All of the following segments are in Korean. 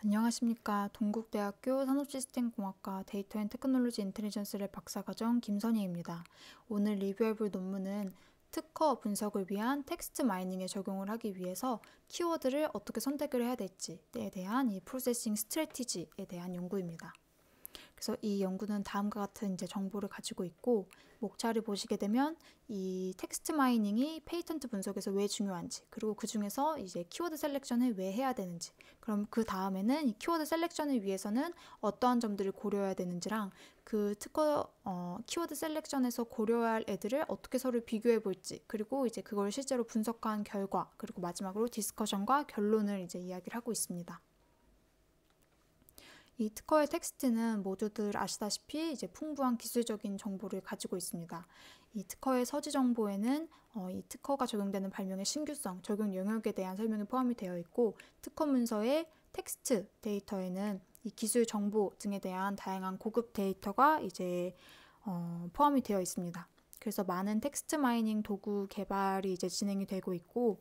안녕하십니까. 동국대학교 산업시스템공학과 데이터 앤 테크놀로지 인텔리전스랩 박사과정 김선희입니다. 오늘 리뷰해볼 논문은 특허 분석을 위한 텍스트 마이닝에 적용을 하기 위해서 키워드를 어떻게 선택을 해야 될지에 대한 이 프로세싱 스트래티지에 대한 연구입니다. 그래서 이 연구는 다음과 같은 이제 정보를 가지고 있고, 목차를 보시게 되면 이 텍스트 마이닝이 페이턴트 분석에서 왜 중요한지, 그리고 그 중에서 이제 키워드 셀렉션을 왜 해야 되는지, 그럼 그 다음에는 이 키워드 셀렉션을 위해서는 어떠한 점들을 고려해야 되는지랑 그 키워드 셀렉션에서 고려해야 할 애들을 어떻게 서로 비교해 볼지, 그리고 이제 그걸 실제로 분석한 결과, 그리고 마지막으로 디스커션과 결론을 이제 이야기를 하고 있습니다. 이 특허의 텍스트는 모두들 아시다시피 이제 풍부한 기술적인 정보를 가지고 있습니다. 이 특허의 서지 정보에는 이 특허가 적용되는 발명의 신규성, 적용 영역에 대한 설명이 포함이 되어 있고, 특허 문서의 텍스트 데이터에는 이 기술 정보 등에 대한 다양한 고급 데이터가 이제 포함이 되어 있습니다. 그래서 많은 텍스트 마이닝 도구 개발이 이제 진행이 되고 있고,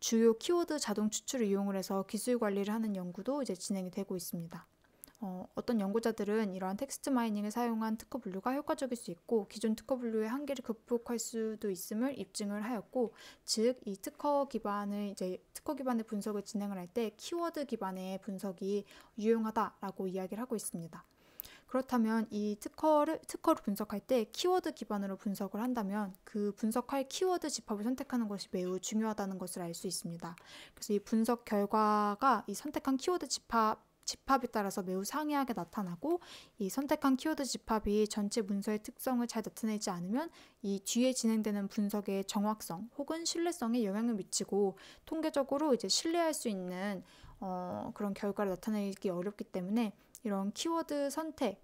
주요 키워드 자동 추출을 이용을 해서 기술 관리를 하는 연구도 이제 진행이 되고 있습니다. 어떤 연구자들은 이러한 텍스트 마이닝을 사용한 특허 분류가 효과적일 수 있고, 기존 특허 분류의 한계를 극복할 수도 있음을 입증을 하였고, 즉 이 특허 기반의 분석을 진행을 할 때 키워드 기반의 분석이 유용하다라고 이야기를 하고 있습니다. 그렇다면 이 특허를 분석할 때 키워드 기반으로 분석을 한다면 그 분석할 키워드 집합을 선택하는 것이 매우 중요하다는 것을 알 수 있습니다. 그래서 이 분석 결과가 이 선택한 키워드 집합에 따라서 매우 상이하게 나타나고, 이 선택한 키워드 집합이 전체 문서의 특성을 잘 나타내지 않으면 이 뒤에 진행되는 분석의 정확성 혹은 신뢰성에 영향을 미치고, 통계적으로 이제 신뢰할 수 있는 그런 결과를 나타내기 어렵기 때문에 이런 키워드 선택,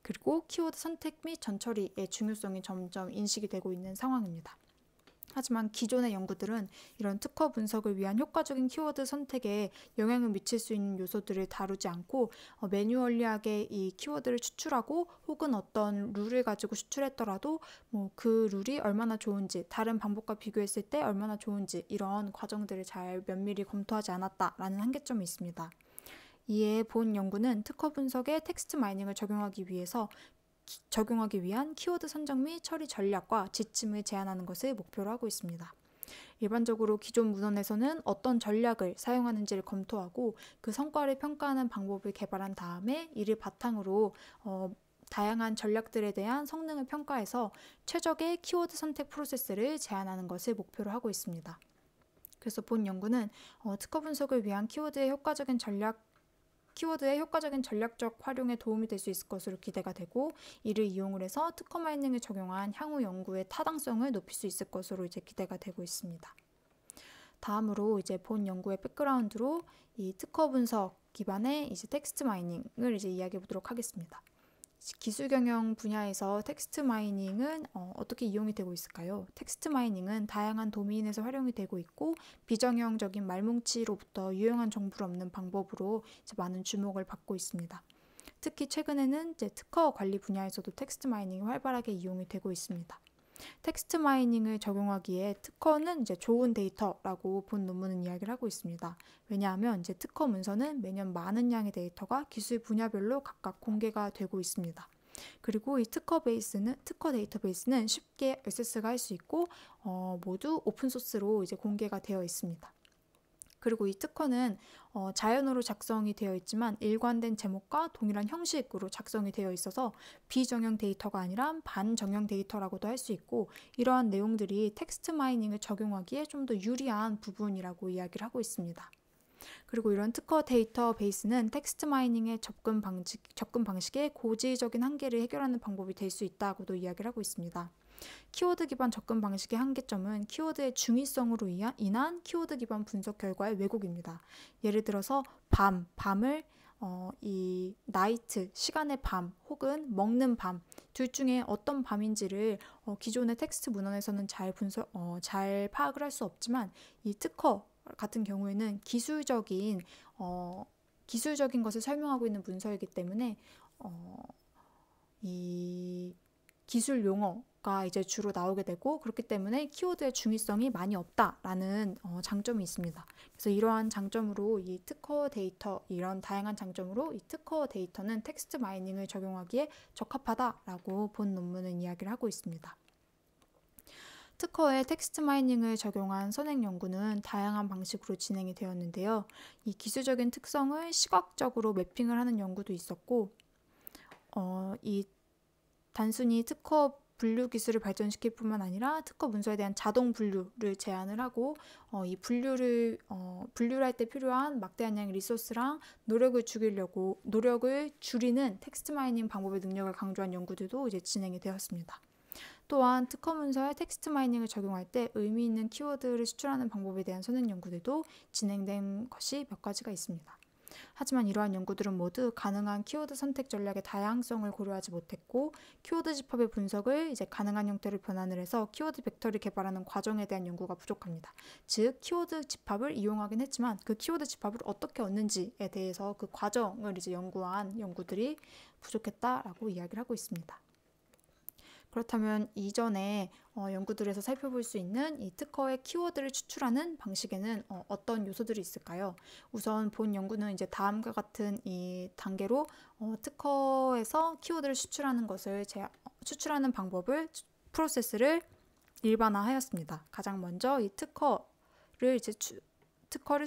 그리고 키워드 선택 및 전처리의 중요성이 점점 인식이 되고 있는 상황입니다. 하지만 기존의 연구들은 이런 특허 분석을 위한 효과적인 키워드 선택에 영향을 미칠 수 있는 요소들을 다루지 않고, 매뉴얼리하게 이 키워드를 추출하고 혹은 어떤 룰을 가지고 추출했더라도 그 룰이 얼마나 좋은지, 다른 방법과 비교했을 때 얼마나 좋은지, 이런 과정들을 잘 면밀히 검토하지 않았다라는 한계점이 있습니다. 이에 본 연구는 특허 분석에 텍스트 마이닝을 적용하기 위한 키워드 선정 및 처리 전략과 지침을 제안하는 것을 목표로 하고 있습니다. 일반적으로 기존 문헌에서는 어떤 전략을 사용하는지를 검토하고 그 성과를 평가하는 방법을 개발한 다음에 이를 바탕으로 다양한 전략들에 대한 성능을 평가해서 최적의 키워드 선택 프로세스를 제안하는 것을 목표로 하고 있습니다. 그래서 본 연구는 특허 분석을 위한 키워드의 효과적인 전략적 활용에 도움이 될 수 있을 것으로 기대가 되고, 이를 이용을 해서 특허 마이닝을 적용한 향후 연구의 타당성을 높일 수 있을 것으로 이제 기대가 되고 있습니다. 다음으로 이제 본 연구의 백그라운드로 이 특허 분석 기반의 이제 텍스트 마이닝을 이제 이야기해 보도록 하겠습니다. 기술 경영 분야에서 텍스트 마이닝은 어떻게 이용이 되고 있을까요? 텍스트 마이닝은 다양한 도메인에서 활용이 되고 있고, 비정형적인 말뭉치로부터 유용한 정보를 얻는 방법으로 이제 많은 주목을 받고 있습니다. 특히 최근에는 이제 특허 관리 분야에서도 텍스트 마이닝이 활발하게 이용이 되고 있습니다. 텍스트 마이닝을 적용하기에 특허는 이제 좋은 데이터라고 본 논문은 이야기를 하고 있습니다. 왜냐하면 이제 특허 문서는 매년 많은 양의 데이터가 기술 분야별로 각각 공개가 되고 있습니다. 그리고 이 특허 데이터베이스는 쉽게 액세스가 할 수 있고, 모두 오픈소스로 이제 공개가 되어 있습니다. 그리고 이 특허는 자연어로 작성이 되어 있지만 일관된 제목과 동일한 형식으로 작성이 되어 있어서 비정형 데이터가 아니라 반정형 데이터라고도 할 수 있고, 이러한 내용들이 텍스트 마이닝을 적용하기에 좀 더 유리한 부분이라고 이야기를 하고 있습니다. 그리고 이런 특허 데이터베이스는 텍스트 마이닝의 접근 방식의 고질적인 한계를 해결하는 방법이 될 수 있다고도 이야기를 하고 있습니다. 키워드 기반 접근 방식의 한계점은 키워드의 중의성으로 인한 키워드 기반 분석 결과의 왜곡입니다. 예를 들어서 밤을 이 나이트, 시간의 밤 혹은 먹는 밤, 둘 중에 어떤 밤인지를 기존의 텍스트 문헌에서는 잘 파악을 할 수 없지만, 이 특허 같은 경우에는 기술적인 것을 설명하고 있는 문서이기 때문에 이 기술 용어가 가 이제 주로 나오게 되고, 그렇기 때문에 키워드의 중의성이 많이 없다라는 장점이 있습니다. 그래서 이러한 장점으로 이 특허 데이터, 이런 다양한 장점으로 이 특허 데이터는 텍스트 마이닝을 적용하기에 적합하다라고 본 논문은 이야기를 하고 있습니다. 특허에 텍스트 마이닝을 적용한 선행 연구는 다양한 방식으로 진행이 되었는데요. 이 기술적인 특성을 시각적으로 매핑을 하는 연구도 있었고, 이 단순히 특허 분류 기술을 발전시킬 뿐만 아니라 특허 문서에 대한 자동 분류를 제안을 하고, 이 분류를 할 때 필요한 막대한 양의 리소스랑 노력을 줄이는 텍스트 마이닝 방법의 능력을 강조한 연구들도 이제 진행이 되었습니다. 또한 특허 문서에 텍스트 마이닝을 적용할 때 의미 있는 키워드를 수출하는 방법에 대한 선행 연구들도 진행된 것이 몇 가지가 있습니다. 하지만 이러한 연구들은 모두 가능한 키워드 선택 전략의 다양성을 고려하지 못했고, 키워드 집합의 분석을 이제 가능한 형태로 변환을 해서 키워드 벡터를 개발하는 과정에 대한 연구가 부족합니다. 즉, 키워드 집합을 이용하긴 했지만 그 키워드 집합을 어떻게 얻는지에 대해서 그 과정을 이제 연구한 연구들이 부족했다라고 이야기를 하고 있습니다. 그렇다면 이전에 연구들에서 살펴볼 수 있는 이 특허의 키워드를 추출하는 방식에는 어떤 요소들이 있을까요? 우선 본 연구는 이제 다음과 같은 이 단계로 특허에서 키워드를 추출하는 프로세스를 일반화하였습니다. 가장 먼저 이 특허를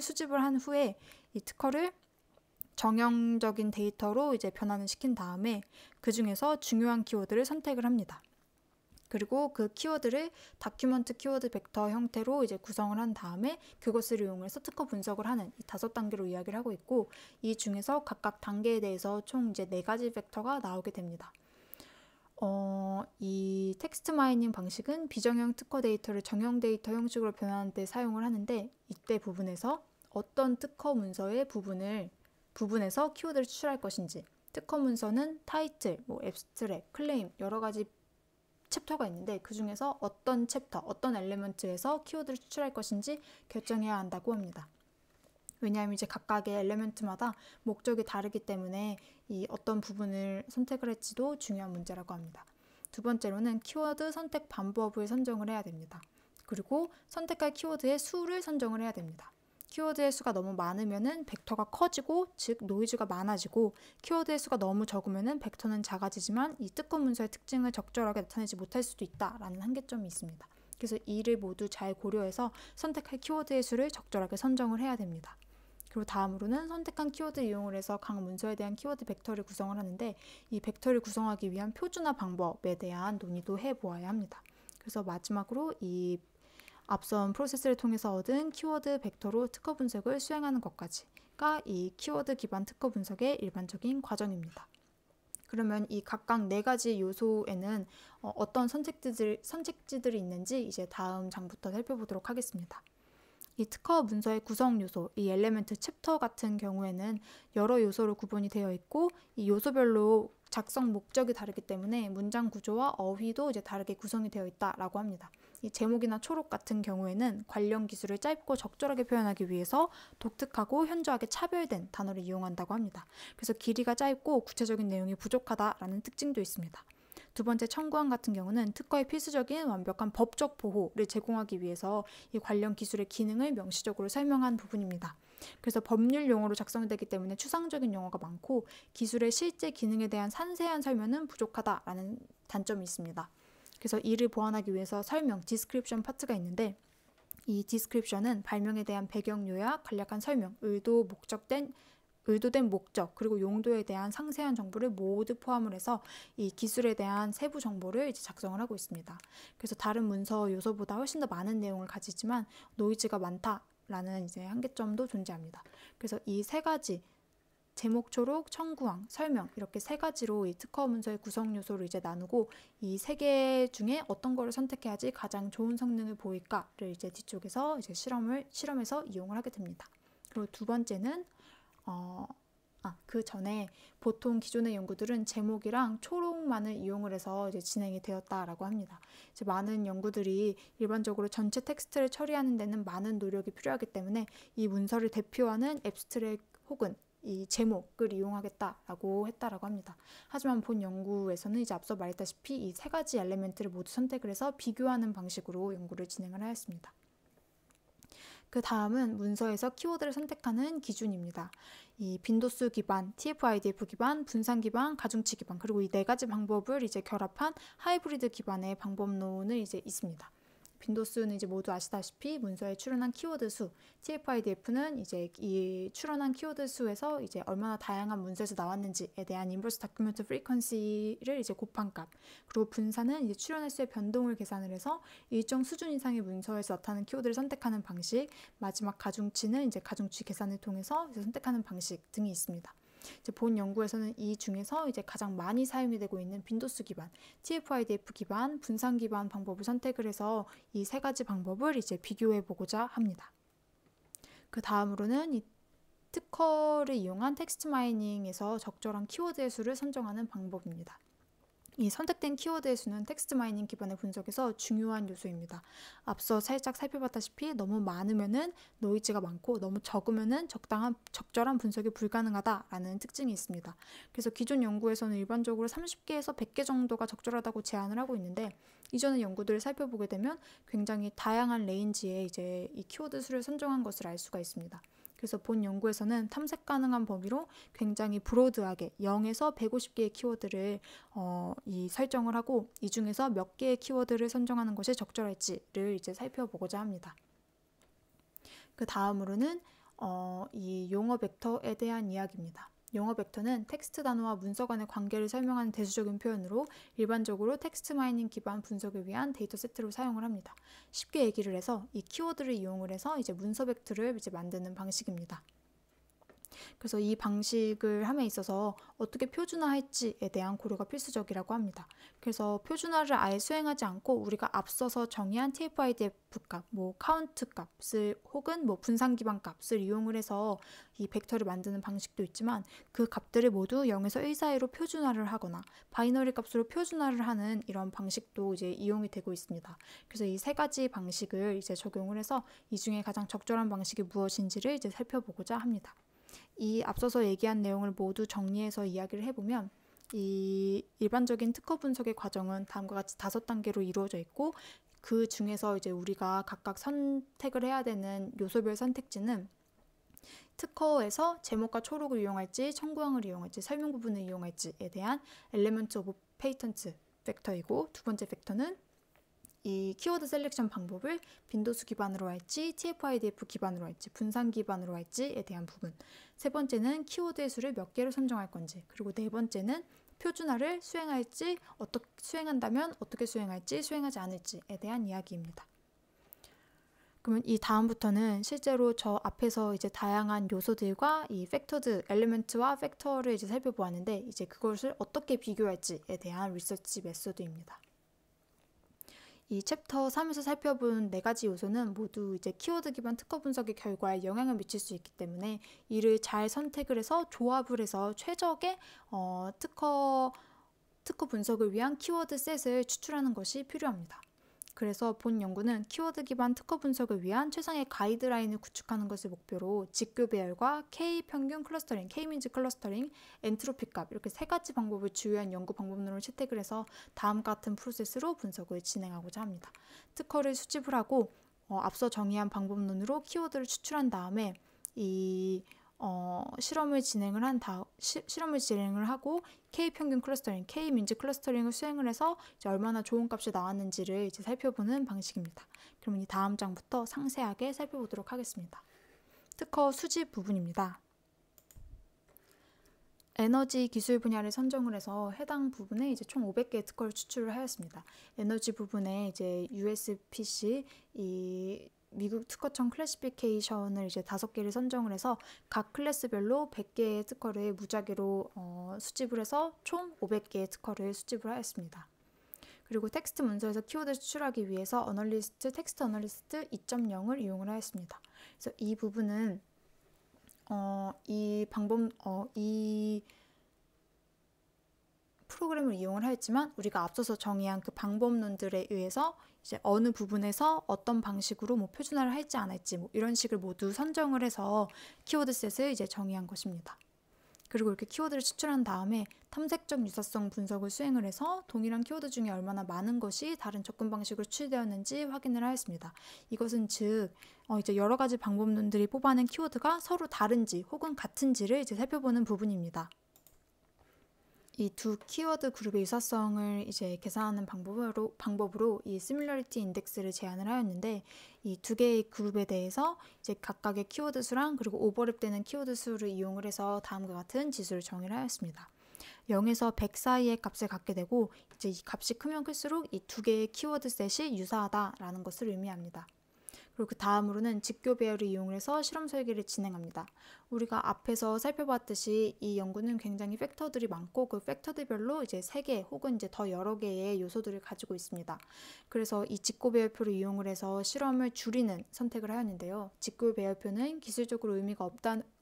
수집을 한 후에 이 특허를 정형적인 데이터로 이제 변환을 시킨 다음에 그 중에서 중요한 키워드를 선택을 합니다. 그리고 그 키워드를 다큐먼트 키워드 벡터 형태로 이제 구성을 한 다음에 그것을 이용해서 특허 분석을 하는 이 5단계로 이야기를 하고 있고, 이 중에서 각각 단계에 대해서 총 이제 4가지 벡터가 나오게 됩니다. 이 텍스트 마이닝 방식은 비정형 특허 데이터를 정형 데이터 형식으로 변환할 때 사용을 하는데, 이때 부분에서 어떤 특허 문서의 부분에서 키워드를 추출할 것인지, 특허 문서는 타이틀, 앱스트랙, 클레임 여러 가지 챕터가 있는데 그 중에서 어떤 엘리먼트에서 키워드를 추출할 것인지 결정해야 한다고 합니다. 왜냐하면 이제 각각의 엘리먼트마다 목적이 다르기 때문에 이 어떤 부분을 선택을 할지도 중요한 문제라고 합니다. 두 번째로는 키워드 선택 방법을 선정을 해야 됩니다. 그리고 선택할 키워드의 수를 선정을 해야 됩니다. 키워드의 수가 너무 많으면은 벡터가 커지고, 즉 노이즈가 많아지고, 키워드의 수가 너무 적으면은 벡터는 작아지지만 이 특허 문서의 특징을 적절하게 나타내지 못할 수도 있다라는 한계점이 있습니다. 그래서 이를 모두 잘 고려해서 선택할 키워드의 수를 적절하게 선정을 해야 됩니다. 그리고 다음으로는 선택한 키워드 이용을 해서 각 문서에 대한 키워드 벡터를 구성을 하는데, 이 벡터를 구성하기 위한 표준화 방법에 대한 논의도 해보아야 합니다. 그래서 마지막으로 이 앞선 프로세스를 통해서 얻은 키워드 벡터로 특허 분석을 수행하는 것까지가 이 키워드 기반 특허 분석의 일반적인 과정입니다. 그러면 이 각각 4가지 요소에는 어떤 선택지들이 있는지 이제 다음 장부터 살펴보도록 하겠습니다. 이 특허 문서의 구성 요소, 이 엘리먼트 챕터 같은 경우에는 여러 요소로 구분이 되어 있고, 이 요소별로 작성 목적이 다르기 때문에 문장 구조와 어휘도 이제 다르게 구성이 되어 있다라고 합니다. 이 제목이나 초록 같은 경우에는 관련 기술을 짧고 적절하게 표현하기 위해서 독특하고 현저하게 차별된 단어를 이용한다고 합니다. 그래서 길이가 짧고 구체적인 내용이 부족하다라는 특징도 있습니다. 두 번째, 청구안 같은 경우는 특허의 필수적인 완벽한 법적 보호를 제공하기 위해서 이 관련 기술의 기능을 명시적으로 설명한 부분입니다. 그래서 법률 용어로 작성되기 때문에 추상적인 용어가 많고, 기술의 실제 기능에 대한 상세한 설명은 부족하다라는 단점이 있습니다. 그래서 이를 보완하기 위해서 설명, 디스크립션 파트가 있는데, 이 디스크립션은 발명에 대한 배경 요약, 간략한 설명, 의도된 목적, 그리고 용도에 대한 상세한 정보를 모두 포함을 해서 이 기술에 대한 세부 정보를 이제 작성을 하고 있습니다. 그래서 다른 문서 요소보다 훨씬 더 많은 내용을 가지지만 노이즈가 많다라는 이제 한계점도 존재합니다. 그래서 이 3가지, 제목, 초록, 청구항, 설명, 이렇게 3가지로 이 특허 문서의 구성 요소를 이제 나누고, 이 3개 중에 어떤 거를 선택해야지 가장 좋은 성능을 보일까를 이제 뒤쪽에서 이제 실험해서 이용을 하게 됩니다. 그리고 두 번째는 그 전에 보통 기존의 연구들은 제목이랑 초록만을 이용을 해서 이제 진행이 되었다라고 합니다. 이제 많은 연구들이 일반적으로 전체 텍스트를 처리하는 데는 많은 노력이 필요하기 때문에 이 문서를 대표하는 앱스트랙 혹은 이 제목을 이용하겠다라고 했다라고 합니다. 하지만 본 연구에서는 이제 앞서 말했다시피 이 세 가지 엘리멘트를 모두 선택을 해서 비교하는 방식으로 연구를 진행을 하였습니다. 그 다음은 문서에서 키워드를 선택하는 기준입니다. 이 빈도수 기반, TF-IDF 기반, 분산 기반, 가중치 기반, 그리고 이 네 가지 방법을 이제 결합한 하이브리드 기반의 방법론을 이제 있습니다. 빈도수는 이제 모두 아시다시피 문서에 출연한 키워드 수, TF-IDF는 이제 이 출연한 키워드 수에서 이제 얼마나 다양한 문서에서 나왔는지에 대한 인버스 다큐멘트 프리퀀시를 이제 곱한 값, 그리고 분산은 이제 출연 횟수의 변동을 계산을 해서 일정 수준 이상의 문서에서 나타나는 키워드를 선택하는 방식, 마지막 가중치는 이제 가중치 계산을 통해서 이제 선택하는 방식 등이 있습니다. 이제 본 연구에서는 이 중에서 이제 가장 많이 사용이 되고 있는 빈도수 기반, TF-IDF 기반, 분산 기반 방법을 선택을 해서 이 세 가지 방법을 이제 비교해 보고자 합니다. 그 다음으로는 이 특허를 이용한 텍스트 마이닝에서 적절한 키워드의 수를 선정하는 방법입니다. 이 선택된 키워드의 수는 텍스트 마이닝 기반의 분석에서 중요한 요소입니다. 앞서 살짝 살펴봤다시피 너무 많으면은 노이즈가 많고 너무 적으면은 적절한 분석이 불가능하다라는 특징이 있습니다. 그래서 기존 연구에서는 일반적으로 30개에서 100개 정도가 적절하다고 제안을 하고 있는데 이전의 연구들을 살펴보게 되면 굉장히 다양한 레인지에 이제 이 키워드 수를 선정한 것을 알 수가 있습니다. 그래서 본 연구에서는 탐색 가능한 범위로 굉장히 브로드하게 0에서 150개의 키워드를 이 설정을 하고 이 중에서 몇 개의 키워드를 선정하는 것이 적절할지를 이제 살펴보고자 합니다. 그 다음으로는 이 용어 벡터에 대한 이야기입니다. 용어 벡터는 텍스트 단어와 문서 간의 관계를 설명하는 대수적인 표현으로 일반적으로 텍스트 마이닝 기반 분석을 위한 데이터 세트로 사용을 합니다. 쉽게 얘기를 해서 이 키워드를 이용을 해서 이제 문서 벡터를 이제 만드는 방식입니다. 그래서 이 방식을 함에 있어서 어떻게 표준화할지에 대한 고려가 필수적이라고 합니다. 그래서 표준화를 아예 수행하지 않고 우리가 앞서서 정의한 TF-IDF 값, 카운트 값을 혹은 분산 기반 값을 이용을 해서 이 벡터를 만드는 방식도 있지만 그 값들을 모두 0에서 1 사이로 표준화를 하거나 바이너리 값으로 표준화를 하는 이런 방식도 이제 이용이 되고 있습니다. 그래서 이 세 가지 방식을 이제 적용을 해서 이 중에 가장 적절한 방식이 무엇인지를 이제 살펴보고자 합니다. 이 앞서서 얘기한 내용을 모두 정리해서 이야기를 해보면 이 일반적인 특허 분석의 과정은 다음과 같이 5단계로 이루어져 있고 그 중에서 이제 우리가 각각 선택을 해야 되는 요소별 선택지는 특허에서 제목과 초록을 이용할지 청구항을 이용할지 설명 부분을 이용할지에 대한 엘리먼트 오브 페이턴트 팩터이고 두 번째 팩터는 이 키워드 셀렉션 방법을 빈도수 기반으로 할지 TF-IDF 기반으로 할지 분산 기반으로 할지에 대한 부분, 세 번째는 키워드의 수를 몇 개로 선정할 건지, 그리고 네 번째는 표준화를 수행할지 수행한다면 어떻게 수행할지 수행하지 않을지에 대한 이야기입니다. 그러면 이 다음부터는 실제로 저 앞에서 이제 다양한 요소들과 이 팩터드 엘리멘트와 팩터를 이제 살펴보았는데 이제 그것을 어떻게 비교할지에 대한 리서치 메소드입니다. 이 챕터 3에서 살펴본 4가지 요소는 모두 이제 키워드 기반 특허 분석의 결과에 영향을 미칠 수 있기 때문에 이를 잘 선택을 해서 조합을 해서 최적의 특허 분석을 위한 키워드 셋을 추출하는 것이 필요합니다. 그래서 본 연구는 키워드 기반 특허 분석을 위한 최상의 가이드라인을 구축하는 것을 목표로 직교 배열과 K 평균 클러스터링, K 민즈 클러스터링, 엔트로피 값 이렇게 3가지 방법을 주요한 연구 방법론을 채택을 해서 다음과 같은 프로세스로 분석을 진행하고자 합니다. 특허를 수집을 하고 앞서 정의한 방법론으로 키워드를 추출한 다음에 이 실험을 진행을 하고 K 평균 클러스터링, K 민즈 클러스터링을 수행을 해서 이제 얼마나 좋은 값이 나왔는지를 이제 살펴보는 방식입니다. 그러면 이 다음 장부터 상세하게 살펴보도록 하겠습니다. 특허 수집 부분입니다. 에너지 기술 분야를 선정을 해서 해당 부분에 이제 총 500개의 특허를 추출을 하였습니다. 에너지 부분에 이제 USPC 미국 특허청 클래시피케이션을 이제 5개를 선정을 해서 각 클래스별로 100개의 특허를 무작위로 수집을 해서 총 500개의 특허를 수집을 하였습니다. 그리고 텍스트 문서에서 키워드를 추출하기 위해서 텍스트 어널리스트 2.0을 이용을 하였습니다. 그래서 이 부분은 이 프로그램을 이용을 하였지만 우리가 앞서서 정의한 그 방법론들에 의해서 이제 어느 부분에서 어떤 방식으로 표준화를 할지 안 할지 이런 식을 모두 선정을 해서 키워드 셋을 이제 정의한 것입니다. 그리고 이렇게 키워드를 추출한 다음에 탐색적 유사성 분석을 수행을 해서 동일한 키워드 중에 얼마나 많은 것이 다른 접근 방식으로 추출되었는지 확인을 하였습니다. 이것은 즉 이제 여러 가지 방법론들이 뽑아낸 키워드가 서로 다른지 혹은 같은지를 이제 살펴보는 부분입니다. 이 두 키워드 그룹의 유사성을 이제 계산하는 방법으로 이 시뮬러리티 인덱스를 제안을 하였는데, 이 두 개의 그룹에 대해서 이제 각각의 키워드 수랑 그리고 오버랩되는 키워드 수를 이용을 해서 다음과 같은 지수를 정의를 하였습니다. 0에서 100 사이의 값을 갖게 되고, 이제 이 값이 크면 클수록 이 두 개의 키워드 셋이 유사하다라는 것을 의미합니다. 그리고 그 다음으로는 직교 배열을 이용해서 실험 설계를 진행합니다. 우리가 앞에서 살펴봤듯이 이 연구는 굉장히 팩터들이 많고 그 팩터들별로 이제 3개 혹은 이제 더 여러 개의 요소들을 가지고 있습니다. 그래서 이 직교 배열표를 이용을 해서 실험을 줄이는 선택을 하였는데요. 직교 배열표는 기술적으로 의미가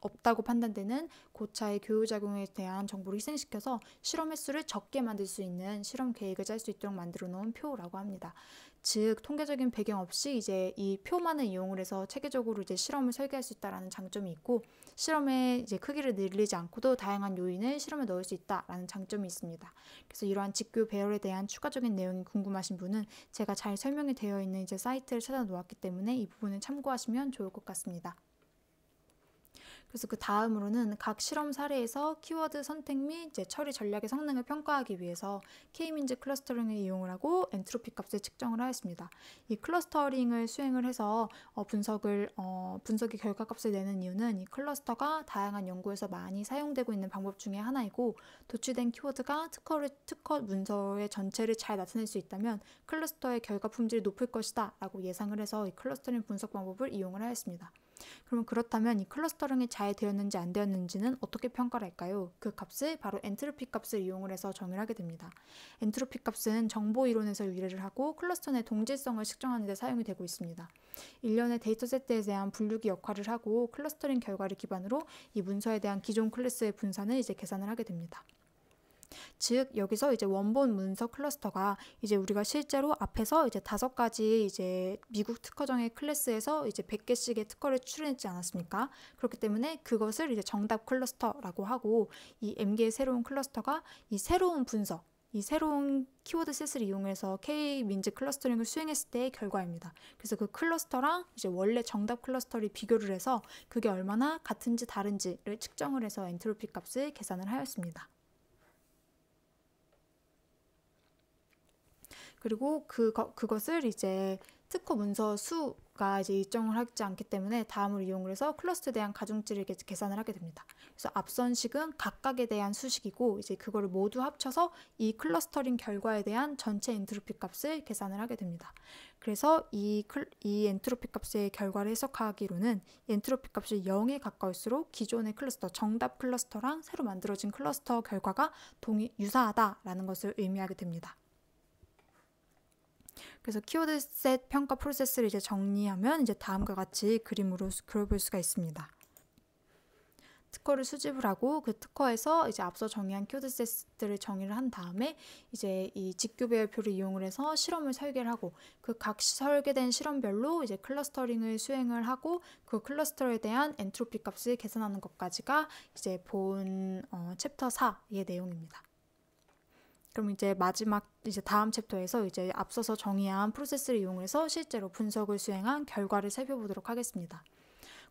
없다고 판단되는 고차의 교우작용에 대한 정보를 희생시켜서 실험 횟수를 적게 만들 수 있는 실험 계획을 짤 수 있도록 만들어 놓은 표라고 합니다. 즉 통계적인 배경 없이 이제 이 표만을 이용을 해서 체계적으로 이제 실험을 설계할 수 있다라는 장점이 있고, 실험의 이제 크기를 늘리지 않고도 다양한 요인을 실험에 넣을 수 있다라는 장점이 있습니다. 그래서 이러한 직교 배열에 대한 추가적인 내용이 궁금하신 분은 제가 잘 설명이 되어 있는 이제 사이트를 찾아 놓았기 때문에 이 부분을 참고하시면 좋을 것 같습니다. 그래서 그 다음으로는 각 실험 사례에서 키워드 선택 및 이제 처리 전략의 성능을 평가하기 위해서 K-민즈 클러스터링을 이용을 하고 엔트로피 값을 측정을 하였습니다. 이 클러스터링을 수행을 해서 분석의 결과값을 내는 이유는 이 클러스터가 다양한 연구에서 많이 사용되고 있는 방법 중에 하나이고, 도출된 키워드가 특허 문서의 전체를 잘 나타낼 수 있다면 클러스터의 결과 품질이 높을 것이다 라고 예상을 해서 이 클러스터링 분석 방법을 이용을 하였습니다. 그럼 그렇다면 이 클러스터링이 잘 되었는지 안 되었는지는 어떻게 평가를 할까요? 그 값을 바로 엔트로피 값을 이용을 해서 정의를 하게 됩니다. 엔트로피 값은 정보 이론에서 유래를 하고 클러스터 내 동질성을 측정하는 데 사용이 되고 있습니다. 일련의 데이터 세트에 대한 분류기 역할을 하고 클러스터링 결과를 기반으로 이 문서에 대한 기존 클래스의 분산을 이제 계산을 하게 됩니다. 즉 여기서 이제 원본 문서 클러스터가 이제 우리가 실제로 앞에서 이제 5가지 이제 미국 특허정의 클래스에서 이제 100개씩의 특허를 추출했지 않았습니까? 그렇기 때문에 그것을 이제 정답 클러스터라고 하고, 이 M개의 새로운 클러스터가 이 새로운 분석, 이 새로운 키워드 셋을 이용해서 K-민즈 클러스터링을 수행했을 때의 결과입니다. 그래서 그 클러스터랑 이제 원래 정답 클러스터를 비교를 해서 그게 얼마나 같은지 다른지를 측정을 해서 엔트로피 값을 계산을 하였습니다. 그리고 그것을 이제 특허 문서 수가 이제 일정을 하지 않기 때문에 다음을 이용을 해서 클러스터에 대한 가중치를 계산을 하게 됩니다. 그래서 앞선 식은 각각에 대한 수식이고, 이제 그거를 모두 합쳐서 이 클러스터링 결과에 대한 전체 엔트로피 값을 계산을 하게 됩니다. 그래서 이 엔트로피 값의 결과를 해석하기로는 엔트로피 값이 0에 가까울수록 기존의 클러스터, 정답 클러스터랑 새로 만들어진 클러스터 결과가 유사하다라는 것을 의미하게 됩니다. 그래서 키워드 셋 평가 프로세스를 이제 정리하면 이제 다음과 같이 그림으로 그려볼 수가 있습니다. 특허를 수집을 하고 그 특허에서 이제 앞서 정의한 키워드 셋들을 정의를 한 다음에 이제 이 직교 배열표를 이용을 해서 실험을 설계를 하고, 그 각 설계된 실험별로 이제 클러스터링을 수행을 하고 그 클러스터에 대한 엔트로피 값을 계산하는 것까지가 이제 본 챕터 4의 내용입니다. 그럼 이제 마지막 이제 다음 챕터에서 이제 앞서서 정의한 프로세스를 이용해서 실제로 분석을 수행한 결과를 살펴보도록 하겠습니다.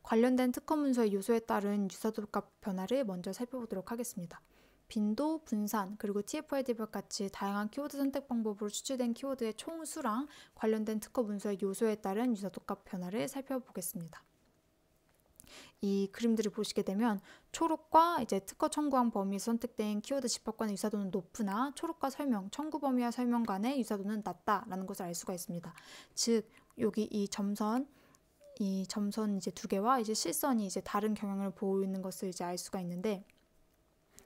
관련된 특허 문서의 요소에 따른 유사도 값 변화를 먼저 살펴보도록 하겠습니다. 빈도, 분산, 그리고 TF-ID별 같이 다양한 키워드 선택 방법으로 추출된 키워드의 총수랑 관련된 특허 문서의 요소에 따른 유사도 값 변화를 살펴보겠습니다. 이 그림들을 보시게 되면 초록과 이제 특허 청구한 범위에서 선택된 키워드 집합 간의 유사도는 높으나 초록과 설명, 청구 범위와 설명 간의 유사도는 낮다라는 것을 알 수가 있습니다. 즉 여기 이 점선 이제 2개와 이제 실선이 이제 다른 경향을 보이는 것을 이제 알 수가 있는데,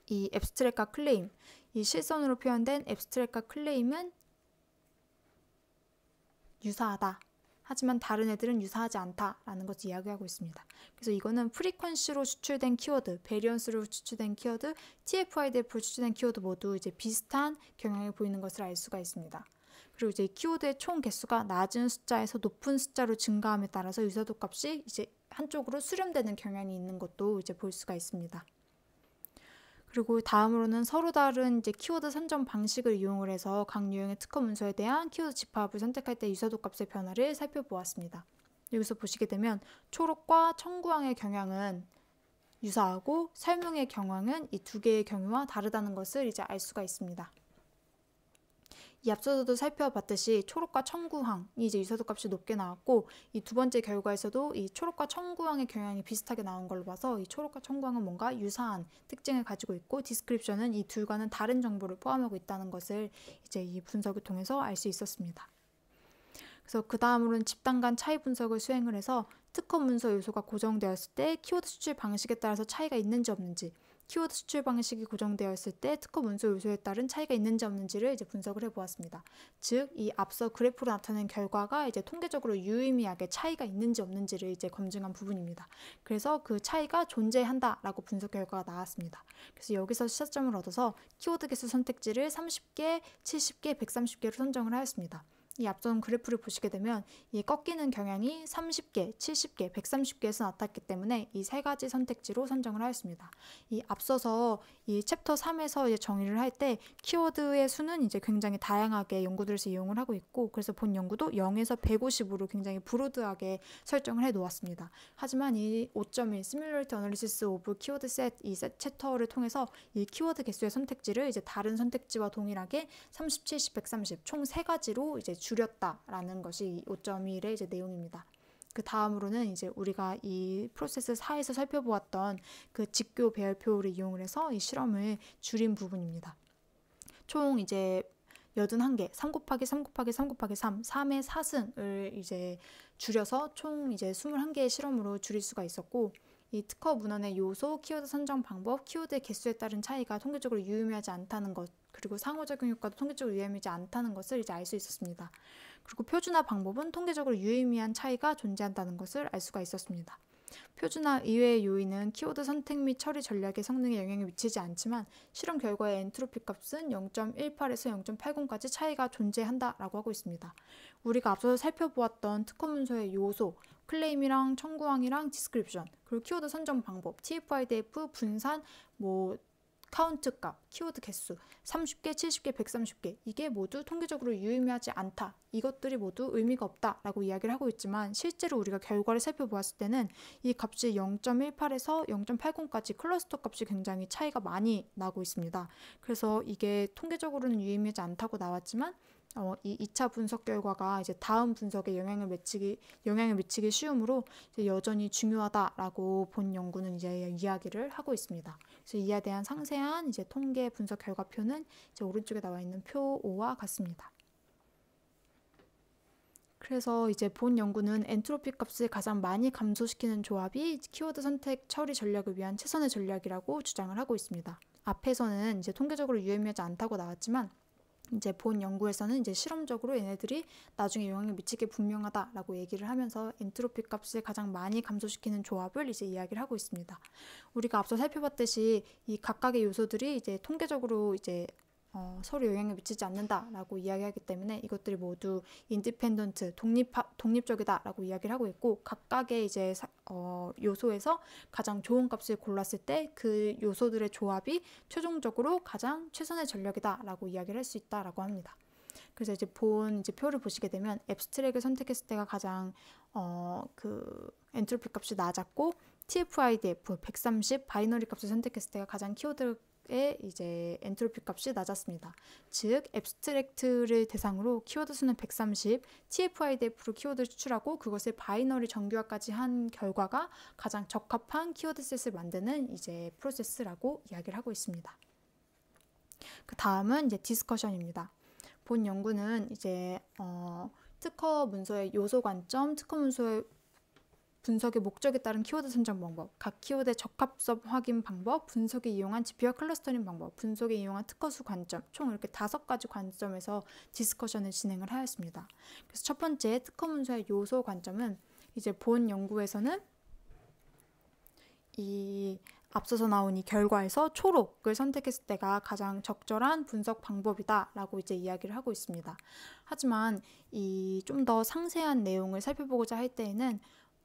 이 앱스트랙과 클레임, 이 실선으로 표현된 앱스트랙과 클레임은 유사하다. 하지만 다른 애들은 유사하지 않다라는 것을 이야기하고 있습니다. 그래서 이거는 프리퀀시로 추출된 키워드, 베리언스로 추출된 키워드, TF-IDF로 추출된 키워드 모두 이제 비슷한 경향을 보이는 것을 알 수가 있습니다. 그리고 이제 키워드의 총 개수가 낮은 숫자에서 높은 숫자로 증가함에 따라서 유사도 값이 이제 한쪽으로 수렴되는 경향이 있는 것도 이제 볼 수가 있습니다. 그리고 다음으로는 서로 다른 이제 키워드 선정 방식을 이용을 해서 각 유형의 특허 문서에 대한 키워드 집합을 선택할 때 유사도 값의 변화를 살펴보았습니다. 여기서 보시게 되면 초록과 청구항의 경향은 유사하고 설명의 경향은 이 두 개의 경우와 다르다는 것을 이제 알 수가 있습니다. 이 앞서서도 살펴봤듯이 초록과 청구항이 이제 유사도 값이 높게 나왔고, 이 두 번째 결과에서도 이 초록과 청구항의 경향이 비슷하게 나온 걸로 봐서 이 초록과 청구항은 뭔가 유사한 특징을 가지고 있고, 디스크립션은 이 둘과는 다른 정보를 포함하고 있다는 것을 이제 이 분석을 통해서 알 수 있었습니다. 그래서 그 다음으로는 집단 간 차이 분석을 수행을 해서 특허 문서 요소가 고정되었을 때 키워드 수출 방식에 따라서 차이가 있는지 없는지, 키워드 수출 방식이 고정되어 있을 때 특허 문서 요소에 따른 차이가 있는지 없는지를 이제 분석을 해보았습니다. 즉, 이 앞서 그래프로 나타낸 결과가 이제 통계적으로 유의미하게 차이가 있는지 없는지를 이제 검증한 부분입니다. 그래서 그 차이가 존재한다라고 분석 결과가 나왔습니다. 그래서 여기서 시사점을 얻어서 키워드 개수 선택지를 30개, 70개, 130개로 선정을 하였습니다. 이 앞선 그래프를 보시게 되면 이 꺾이는 경향이 30개, 70개, 130개에서 나타났기 때문에 이 세 가지 선택지로 선정을 하였습니다. 이 앞서서 이 챕터 3에서 이제 정의를 할 때 키워드의 수는 이제 굉장히 다양하게 연구들에서 이용을 하고 있고, 그래서 본 연구도 0에서 150으로 굉장히 브로드하게 설정을 해 놓았습니다. 하지만 이 5.1 Similarity Analysis of Keyword Set 이 챕터를 통해서 이 키워드 개수의 선택지를 이제 다른 선택지와 동일하게 30, 70, 130 총 3가지로 이제 줄였다라는 것이 5.1의 이제 내용입니다. 그 다음으로는 이제 우리가 이 프로세스 4에서 살펴보았던 그 직교 배열표를 이용을 해서 이 실험을 줄인 부분입니다. 총 이제 81개, 3 곱하기 3 곱하기 3 곱하기 3, 3의 4승을 이제 줄여서 총 이제 21개의 실험으로 줄일 수가 있었고, 이 특허 문헌의 요소, 키워드 선정 방법, 키워드의 개수에 따른 차이가 통계적으로 유의미하지 않다는 것, 그리고 상호작용 효과도 통계적으로 유의미하지 않다는 것을 이제 알 수 있었습니다. 그리고 표준화 방법은 통계적으로 유의미한 차이가 존재한다는 것을 알 수가 있었습니다. 표준화 이외의 요인은 키워드 선택 및 처리 전략의 성능에 영향을 미치지 않지만 실험 결과의 엔트로피 값은 0.18에서 0.80까지 차이가 존재한다라고 하고 있습니다. 우리가 앞서 살펴보았던 특허 문서의 요소, 클레임이랑 청구항이랑 디스크립션, 그리고 키워드 선정 방법, TF-IDF, 분산, 카운트 값, 키워드 개수, 30개, 70개, 130개 이게 모두 통계적으로 유의미하지 않다. 이것들이 모두 의미가 없다라고 이야기를 하고 있지만 실제로 우리가 결과를 살펴보았을 때는 이 값이 0.18에서 0.80까지 클러스터 값이 굉장히 차이가 많이 나고 있습니다. 그래서 이게 통계적으로는 유의미하지 않다고 나왔지만 이 2차 분석 결과가 이제 다음 분석에 영향을 미치기 쉬우므로 이제 여전히 중요하다라고 본 연구는 이제 이야기를 하고 있습니다. 그래서 이에 대한 상세한 이제 통계 분석 결과표는 이제 오른쪽에 나와 있는 표 5와 같습니다. 그래서 이제 본 연구는 엔트로피 값을 가장 많이 감소시키는 조합이 키워드 선택 처리 전략을 위한 최선의 전략이라고 주장을 하고 있습니다. 앞에서는 이제 통계적으로 유의미하지 않다고 나왔지만 이제 본 연구에서는 이제 실험적으로 얘네들이 나중에 영향을 미치게 분명하다라고 얘기를 하면서 엔트로피 값을 가장 많이 감소시키는 조합을 이제 이야기를 하고 있습니다. 우리가 앞서 살펴봤듯이 이 각각의 요소들이 이제 통계적으로 이제 서로 영향을 미치지 않는다라고 이야기하기 때문에 이것들이 모두 인디펜던트, 독립적이다라고 이야기를 하고 있고, 각각의 이제 요소에서 가장 좋은 값을 골랐을 때 그 요소들의 조합이 최종적으로 가장 최선의 전략이다라고 이야기를 할 수 있다라고 합니다. 그래서 이제 표를 보시게 되면 앱스트랙을 선택했을 때가 가장 그 엔트로피 값이 낮았고, TF-IDF 130 바이너리 값을 선택했을 때가 가장 키워드의 이제 엔트로피 값이 낮았습니다. 즉, 앱스트랙트를 대상으로 키워드 수는 130, TF-IDF로 키워드를 추출하고 그것을 바이너리 정규화까지 한 결과가 가장 적합한 키워드 셋을 만드는 이제 프로세스라고 이야기를 하고 있습니다. 그 다음은 이제 디스커션입니다. 본 연구는 이제 특허 문서의 요소 관점, 특허 문서의 분석의 목적에 따른 키워드 선정 방법, 각 키워드의 적합성 확인 방법, 분석에 이용한 지표와 클러스터링 방법, 분석에 이용한 특허수 관점, 총 이렇게 5가지 관점에서 디스커션을 진행을 하였습니다. 그래서 첫 번째 특허 문서의 요소 관점은 이제 본 연구에서는 이 앞서서 나온 이 결과에서 초록을 선택했을 때가 가장 적절한 분석 방법이다라고 이제 이야기를 하고 있습니다. 하지만 이 좀 더 상세한 내용을 살펴보고자 할 때에는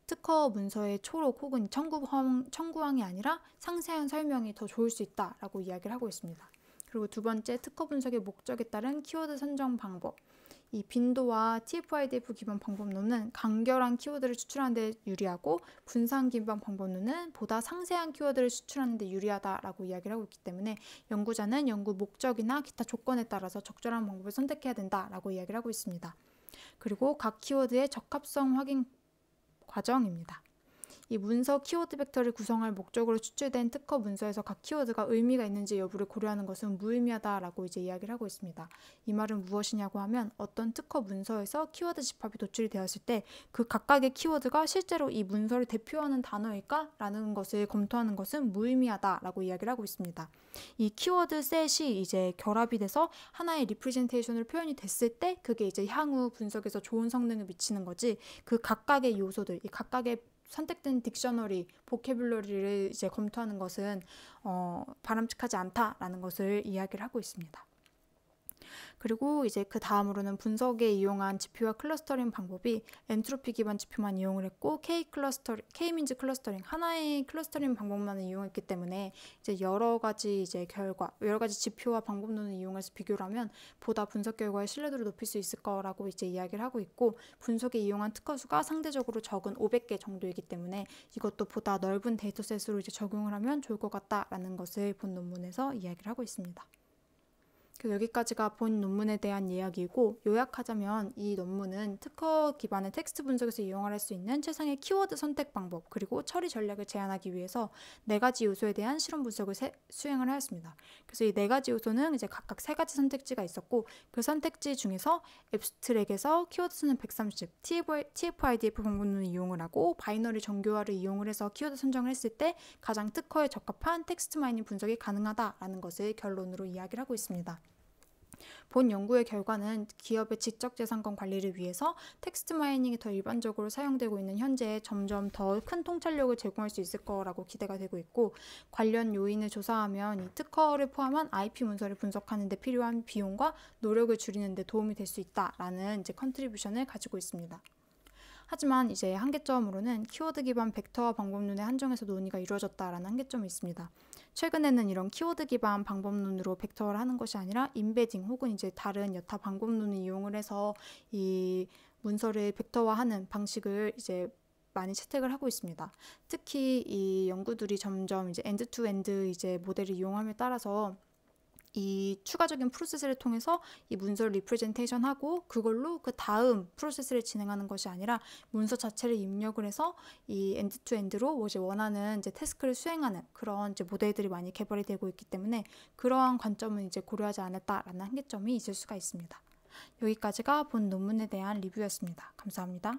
특허 문서의 초록 혹은 청구항이 아니라 상세한 설명이 더 좋을 수 있다라고 이야기를 하고 있습니다. 그리고 두 번째, 특허 분석의 목적에 따른 키워드 선정 방법. 이 빈도와 TF-IDF 기반 방법론은 간결한 키워드를 추출하는 데 유리하고 분산 기반 방법론은 보다 상세한 키워드를 추출하는 데 유리하다라고 이야기를 하고 있기 때문에 연구자는 연구 목적이나 기타 조건에 따라서 적절한 방법을 선택해야 된다라고 이야기를 하고 있습니다. 그리고 각 키워드의 적합성 확인 과정입니다. 이 문서 키워드 벡터를 구성할 목적으로 추출된 특허 문서에서 각 키워드가 의미가 있는지 여부를 고려하는 것은 무의미하다라고 이제 이야기를 하고 있습니다. 이 말은 무엇이냐고 하면 어떤 특허 문서에서 키워드 집합이 도출이 되었을 때 그 각각의 키워드가 실제로 이 문서를 대표하는 단어일까? 라는 것을 검토하는 것은 무의미하다라고 이야기를 하고 있습니다. 이 키워드 셋이 이제 결합이 돼서 하나의 리프레젠테이션으로 표현이 됐을 때 그게 이제 향후 분석에서 좋은 성능을 미치는 거지, 그 각각의 요소들, 이 각각의 선택된 딕셔너리, 보캐뷸러리를 이제 검토하는 것은 바람직하지 않다라는 것을 이야기를 하고 있습니다. 그리고 이제 그 다음으로는 분석에 이용한 지표와 클러스터링 방법이 엔트로피 기반 지표만 이용을 했고 K-민즈 클러스터링, 하나의 클러스터링 방법만을 이용했기 때문에 이제 여러 가지 지표와 방법론을 이용해서 비교를 하면 보다 분석 결과의 신뢰도를 높일 수 있을 거라고 이제 이야기를 하고 있고, 분석에 이용한 특허 수가 상대적으로 적은 500개 정도이기 때문에 이것도 보다 넓은 데이터셋으로 이제 적용을 하면 좋을 것 같다라는 것을 본 논문에서 이야기를 하고 있습니다. 여기까지가 본 논문에 대한 이야기이고, 요약하자면 이 논문은 특허 기반의 텍스트 분석에서 이용할 수 있는 최상의 키워드 선택 방법 그리고 처리 전략을 제안하기 위해서 4가지 요소에 대한 실험 분석을 수행을 하였습니다. 그래서 이 4가지 요소는 이제 각각 3가지 선택지가 있었고, 그 선택지 중에서 앱스트랙에서 키워드 수는 130, TF-IDF 방법론을 이용을 하고 바이너리 정교화를 이용을 해서 키워드 선정을 했을 때 가장 특허에 적합한 텍스트 마이닝 분석이 가능하다라는 것을 결론으로 이야기를 하고 있습니다. 본 연구의 결과는 기업의 지적재산권 관리를 위해서 텍스트 마이닝이 더 일반적으로 사용되고 있는 현재에 점점 더 큰 통찰력을 제공할 수 있을 거라고 기대가 되고 있고, 관련 요인을 조사하면 이 특허를 포함한 IP 문서를 분석하는 데 필요한 비용과 노력을 줄이는 데 도움이 될 수 있다라는 이제 컨트리뷰션을 가지고 있습니다. 하지만 이제 한계점으로는 키워드 기반 벡터화 방법론의 한정에서 논의가 이루어졌다라는 한계점이 있습니다. 최근에는 이런 키워드 기반 방법론으로 벡터화를 하는 것이 아니라 인베딩 혹은 이제 다른 여타 방법론을 이용을 해서 이 문서를 벡터화하는 방식을 이제 많이 채택을 하고 있습니다. 특히 이 연구들이 점점 이제 엔드 투 엔드 이제 모델을 이용함에 따라서 이 추가적인 프로세스를 통해서 이 문서를 리프레젠테이션하고 그걸로 그 다음 프로세스를 진행하는 것이 아니라 문서 자체를 입력을 해서 이 엔드 투 엔드로 이제 원하는 이제 태스크를 수행하는 그런 이제 모델들이 많이 개발이 되고 있기 때문에 그러한 관점은 이제 고려하지 않았다라는 한계점이 있을 수가 있습니다. 여기까지가 본 논문에 대한 리뷰였습니다. 감사합니다.